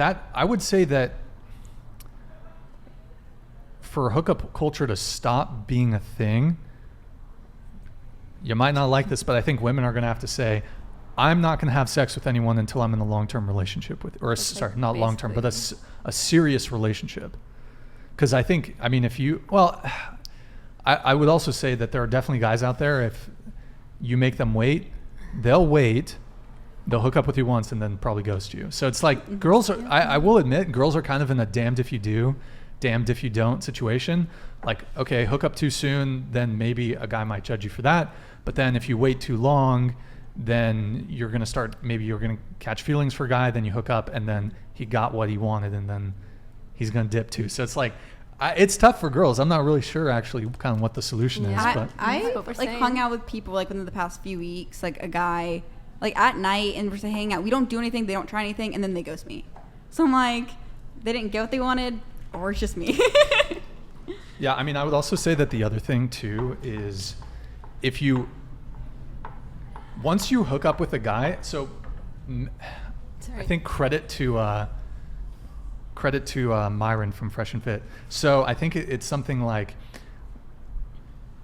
that I would say that for hookup culture to stop being a thing, you might not like this, but I think women are going to have to say, I'm not going to have sex with anyone until I'm in a long-term relationship with, or sorry, not long-term, but a serious relationship. Because I think, I mean, if you, well, I would also say that there are definitely guys out there, if you make them wait, they'll hook up with you once and then probably ghost you. So it's like girls are, I will admit, girls are kind of in a damned if you do, damned if you don't situation. Like, okay, hook up too soon, then maybe a guy might judge you for that. But then if you wait too long, then you're going to start, maybe you're going to catch feelings for a guy, then you hook up and then he got what he wanted and then he's going to dip too. So it's like, it's tough for girls. I'm not really sure actually kind of what the solution is. But I like hung out with people like within the past few weeks, like a guy like at night, and we're just hanging out. We don't do anything. They don't try anything. And then they ghost me. So I'm like, they didn't get what they wanted, or it's just me. Yeah. I mean, I would also say that the other thing too is once you hook up with a guy, so I think credit to Myron from Fresh and Fit. So I think it's something like,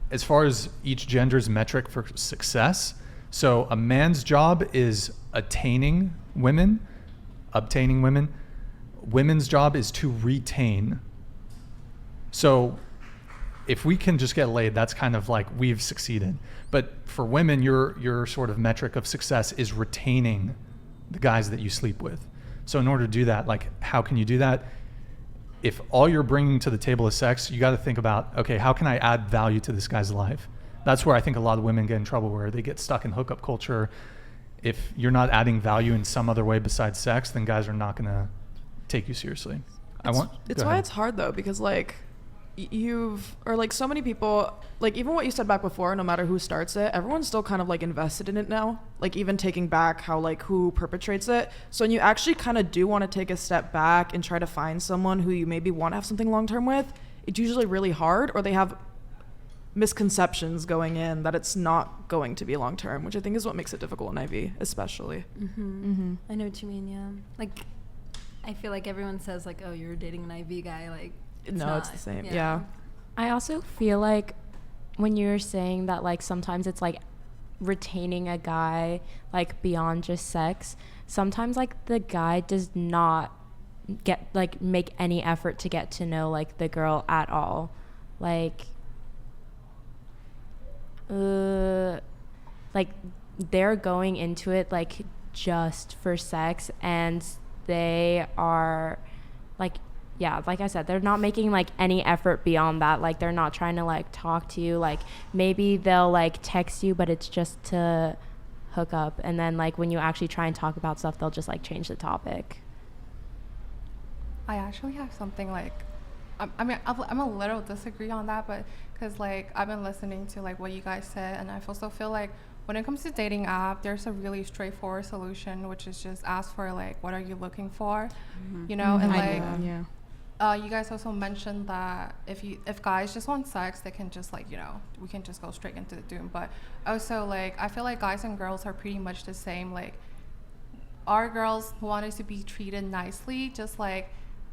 as far as each gender's metric for success, so a man's job is obtaining women. Women's job is to retain. So if we can just get laid, that's kind of like we've succeeded. But for women, your sort of metric of success is retaining the guys that you sleep with. So in order to do that, like, how can you do that? If all you're bringing to the table is sex, you got to think about, okay, how can I add value to this guy's life? That's where I think a lot of women get in trouble, where they get stuck in hookup culture. If you're not adding value in some other way besides sex, then guys are not going to take you seriously. It's why it's hard though, because like so many people, like even what you said back before, no matter who starts it, everyone's still kind of like invested in it now, like even taking back how like who perpetrates it. So when you actually kind of do want to take a step back and try to find someone who you maybe want to have something long term with, it's usually really hard, or they have misconceptions going in that it's not going to be long term, which I think is what makes it difficult in IV especially. I know what you mean. Yeah, like I feel like everyone says like, oh, you're dating an IV guy, like it's the same. Yeah. I also feel like when you're saying that, like, sometimes it's like retaining a guy like beyond just sex, sometimes like the guy does not make any effort to get to know like the girl at all. Like like they're going into it like just for sex, and they are like, yeah, like I said, they're not making like any effort beyond that. Like they're not trying to like talk to you. Like maybe they'll like text you, but it's just to hook up. And then like when you actually try and talk about stuff, they'll just like change the topic. I actually have something like, I'm a little disagree on that, but because like I've been listening to like what you guys said, and I also feel like when it comes to dating app, there's a really straightforward solution, which is just ask for like, what are you looking for, you know, and like. You guys also mentioned that if guys just want sex, they can just like, you know, we can just go straight into the doom. But also like I feel like guys and girls are pretty much the same. Like our girls wanted to be treated nicely, just like,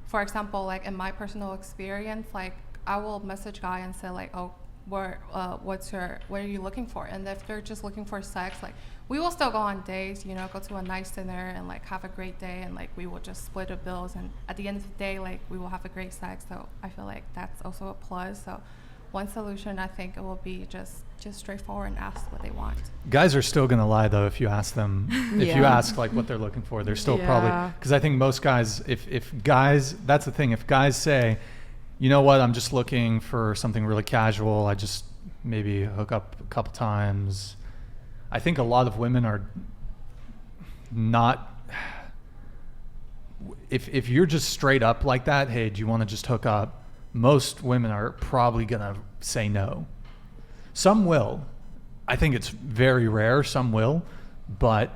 for example, like in my personal experience, like I will message guy and say like, oh, what are you looking for? And if they're just looking for sex, like we will still go on dates, you know, go to a nice dinner and like have a great day, and like we will just split the bills, and at the end of the day, like we will have a great sex. So I feel like that's also a plus. So one solution, I think it will be just straightforward and ask what they want. Guys are still gonna lie though if you ask them. If you ask like what they're looking for, they're still probably, because I think most guys, if guys, that's the thing, if guys say, you know what, I'm just looking for something really casual, I just maybe hook up a couple times, I think a lot of women are not, if you're just straight up like that, hey, do you want to just hook up? Most women are probably going to say no. Some will. I think it's very rare. Some will. But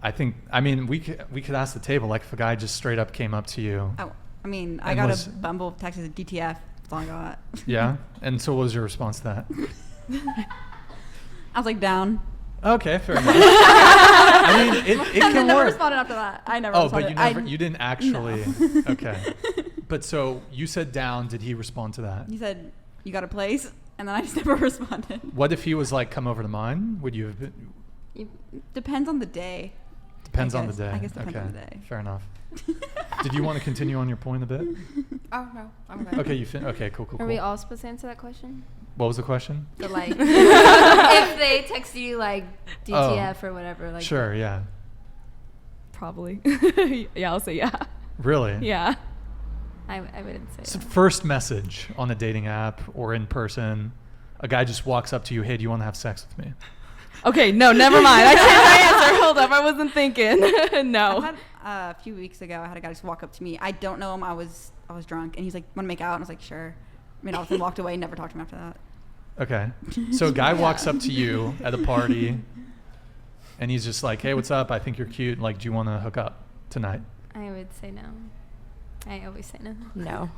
I mean, we could ask the table, like if a guy just straight up came up to you. Oh, I mean, I got a Bumble text as a DTF. That's all I got. Yeah? And so what was your response to that? I was like, down. Okay, fair enough. I mean, it And can then never work. responded after that. I never Oh, responded. but you didn't actually. No. Okay. But so you said down. Did he respond to that? He said, "You got a place?" And then I just never responded. What if he was like, "Come over to mine"? Would you have been? Depends on the day. Depends on the guess- day. I guess depends okay. on the day. Fair enough. Did you want to continue on your point a bit? Oh no, I'm good. Okay, okay, cool. Are we all supposed to answer that question? What was the question? The like, if they text you like DTF or whatever, like Sure, yeah. Probably. Yeah, I'll say yeah. Really? Yeah. I wouldn't say. So that. first message on a dating app or in person, a guy just walks up to you, "Hey, do you want to have sex with me?" Okay, no, never mind. I changed my answer. Hold up, I wasn't thinking. I No. had, a few weeks ago, I had a guy just walk up to me. I don't know him. I was drunk, and he's like, "Want to make out?" And I was like, "Sure." I mean, obviously walked away. Never talked to him after that. Okay. So a guy walks up to you at a party, and he's just like, "Hey, what's up? I think you're cute. Like, do you want to hook up tonight?" I would say no. I always say no. No.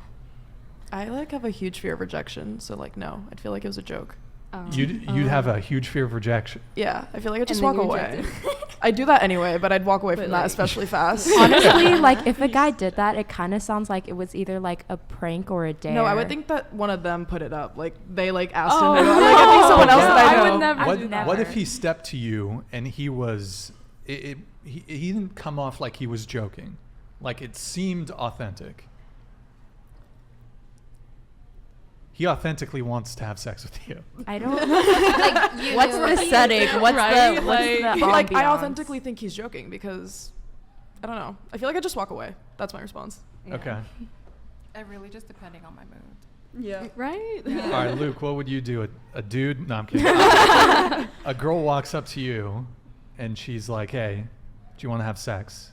I like have a huge fear of rejection, so like no, I'd feel like it was a joke. Oh. You'd have a huge fear of rejection. Yeah, I feel like I'd just And walk then you away. reject I do that anyway, but I'd walk away But, from that like- especially fast. Honestly, like if a guy did that, it kind of sounds like it was either like a prank or a dare. No, I would think that one of them put it up. Like they like asked Oh, him. To, no. like I think someone else Okay. that I I know. would never What, do that. what if he stepped to you and he was, he didn't come off like he was joking, like it seemed authentic. He authentically wants to have sex with you. I don't. Like, you What's knew the it. setting? What's Right? the Like- Like I ambiance? authentically think he's joking because I don't know. I feel like I just walk away. That's my response. Yeah. Okay. It really just depending on my mood. Yeah. Right? Yeah. All right, Luke, what would you do? A dude? No, I'm kidding. A girl walks up to you and she's like, "Hey, do you want to have sex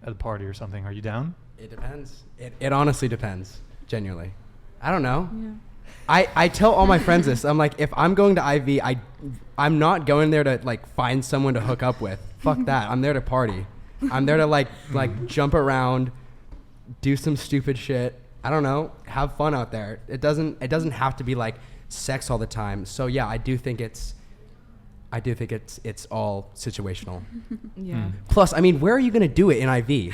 at a party or something? Are you down?" It depends. It honestly depends. Genuinely. I don't know. Yeah. I tell all my friends this. I'm like, if I'm going to IV, I'm not going there to like find someone to hook up with. Fuck that. I'm there to party. I'm there to like jump around, do some stupid shit. I don't know. Have fun out there. It doesn't have to be like sex all the time. So yeah, I do think it's all situational. Yeah. Plus, I mean, where are you going to do it in IV?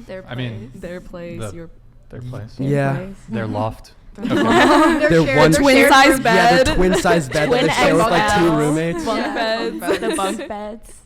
Their I mean, place. Their place, The- your Their place. Yeah. Their loft. They're They're one twin size Yeah, bed. they're twin size bed. Twin They share with like two XL. roommates. bunk Yeah. beds. Bunk The bunk beds.